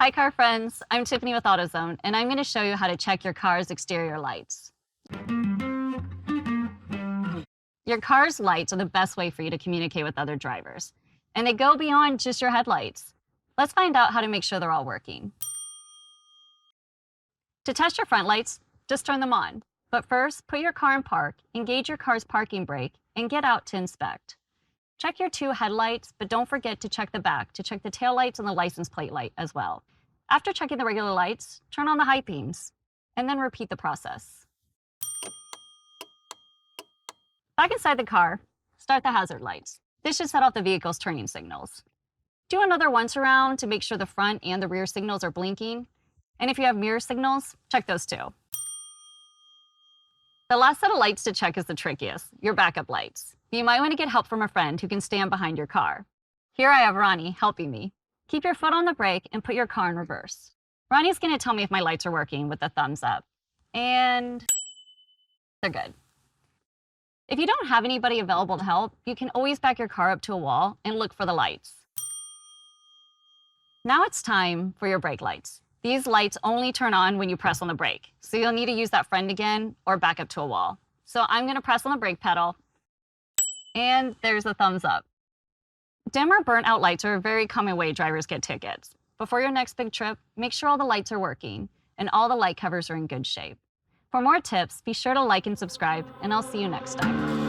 Hi car friends, I'm Tiffany with AutoZone, and I'm going to show you how to check your car's exterior lights. Your car's lights are the best way for you to communicate with other drivers, and they go beyond just your headlights. Let's find out how to make sure they're all working. To test your front lights, just turn them on. But first, put your car in park, engage your car's parking brake, and get out to inspect. Check your two headlights, but don't forget to check the back to check the tail lights and the license plate light as well. After checking the regular lights, turn on the high beams, and then repeat the process. Back inside the car, start the hazard lights. This should set off the vehicle's turning signals. Do another once around to make sure the front and the rear signals are blinking. And if you have mirror signals, check those too. The last set of lights to check is the trickiest, your backup lights. You might want to get help from a friend who can stand behind your car. Here I have Ronnie helping me. Keep your foot on the brake and put your car in reverse. Ronnie's going to tell me if my lights are working with a thumbs up. And they're good. If you don't have anybody available to help, you can always back your car up to a wall and look for the lights. Now it's time for your brake lights. These lights only turn on when you press on the brake, so you'll need to use that friend again or back up to a wall. So I'm going to press on the brake pedal, and there's a thumbs up. Dim or burnt out lights are a very common way drivers get tickets. Before your next big trip, make sure all the lights are working and all the light covers are in good shape. For more tips, be sure to like and subscribe, and I'll see you next time.